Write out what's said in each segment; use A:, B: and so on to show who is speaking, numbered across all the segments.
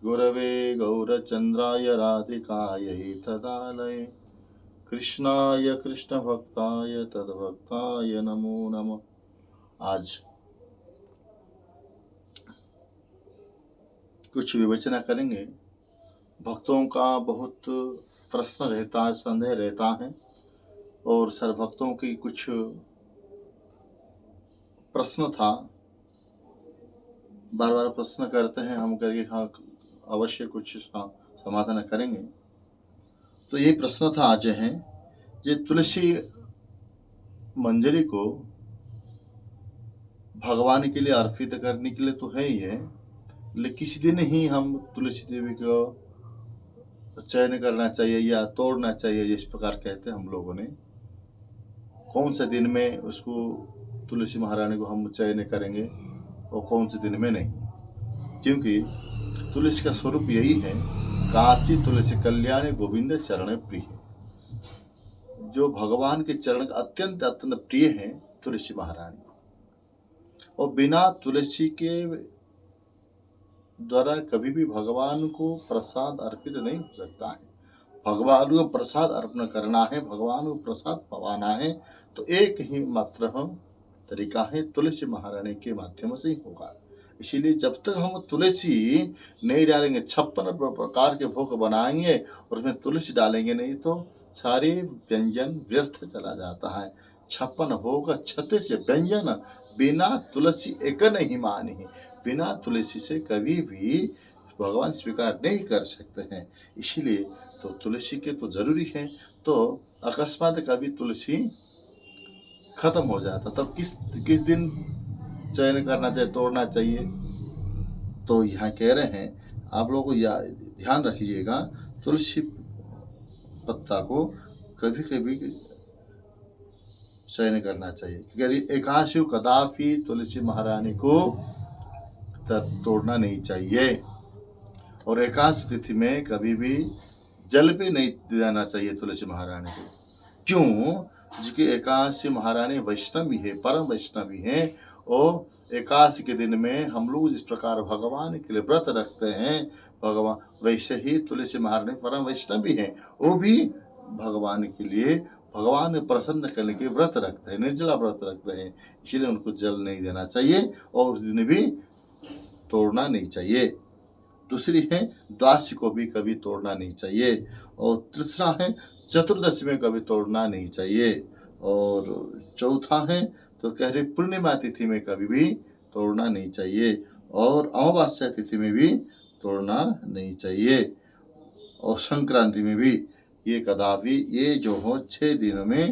A: गुरवे गौरचन्द्राय राधिकायै तदालये कृष्णाय कृष्णभक्ताय तद्भक्ताय नमो नमः। आज कुछ विवेचना करेंगे। भक्तों का बहुत प्रश्न रहता है, संदेह रहता है, और सर भक्तों की कुछ प्रश्न था, बार बार प्रश्न करते हैं हम करके, हाँ अवश्य कुछ समाधान करेंगे। तो ये प्रश्न था आज है, ये तुलसी मंजरी को भगवान के लिए अर्पित करने के लिए तो है ही है, लेकिन किसी दिन ही हम तुलसी देवी को चयन करना चाहिए या तोड़ना चाहिए, इस प्रकार कहते हैं हम लोगों ने। कौन से दिन में उसको तुलसी महारानी को हम चयन करेंगे और कौन से दिन में नहीं, क्योंकि तुलसी का स्वरूप यही है, काची तुलसी कल्याणी गोविंद चरण प्रिय। जो भगवान के चरण अत्यंत अत्यंत प्रिय है तुलसी महारानी, और बिना तुलसी के द्वारा कभी भी भगवान को प्रसाद अर्पित नहीं हो सकता है। भगवान को प्रसाद अर्पण करना है, भगवान को प्रसाद पवाना है, तो एक ही मात्र तरीका है, तुलसी महारानी के माध्यम से ही होगा। इसीलिए जब तक हम तुलसी नहीं डालेंगे, 56 प्रकार के भोग बनाएंगे और उसमें तुलसी डालेंगे नहीं, तो सारे व्यंजन व्यर्थ चला जाता है। 56 भोग 36 व्यंजन, बिना तुलसी एक नहीं मानी। बिना तुलसी से कभी भी भगवान स्वीकार नहीं कर सकते हैं। इसीलिए तो तुलसी के तो जरूरी है। तो अकस्मात कभी तुलसी खत्म हो जाता, तब किस दिन चयन करना चाहिए, तोड़ना चाहिए? तो यहाँ कह रहे हैं, आप लोगों को ध्यान रखिएगा, तुलसी पत्ता को कभी कभी चयन करना चाहिए, क्योंकि एकादशी कदापि तुलसी महारानी को तोड़ना नहीं चाहिए, और एकादशी तिथि में कभी भी जल पे नहीं देना चाहिए तुलसी महारानी को। क्यों? क्योंकि एकादशी महारानी वैष्णवी है, परम वैष्णवी है, और एकादशी के दिन में हम लोग जिस प्रकार भगवान के लिए व्रत रखते हैं, भगवान वैसे ही तुलसी महारानी परम वैष्णवी है, वो भी भगवान के लिए, भगवान प्रसन्न करने के व्रत रखते हैं, निर्जला व्रत रखते हैं। इसलिए उनको जल नहीं देना चाहिए और उस दिन भी तोड़ना नहीं चाहिए। दूसरी है, द्वादशी को भी कभी तोड़ना नहीं चाहिए, और तीसरा है, चतुर्दशी में कभी तोड़ना नहीं चाहिए, और चौथा है तो कह रहे पूर्णिमा तिथि में कभी भी तोड़ना नहीं चाहिए, और अमावस्या तिथि में भी तोड़ना नहीं चाहिए, और संक्रांति में भी। ये कदापि, ये जो हो 6 दिनों में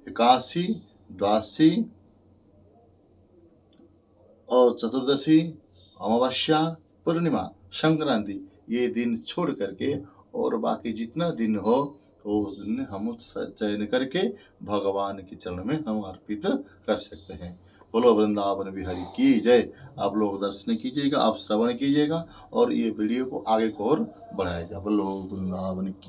A: एकादशी, द्वादशी और चतुर्दशी, अमावस्या, पूर्णिमा, संक्रांति, ये दिन छोड़ करके और बाकी जितना दिन हो वो दिन हम चयन करके भगवान के चरण में हम अर्पित कर सकते हैं। बोलो वृंदावन बिहारी की जय। आप लोग दर्शन कीजिएगा, आप श्रवण कीजिएगा, और ये वीडियो को आगे को और बढ़ाएगा। बोलो वृंदावन की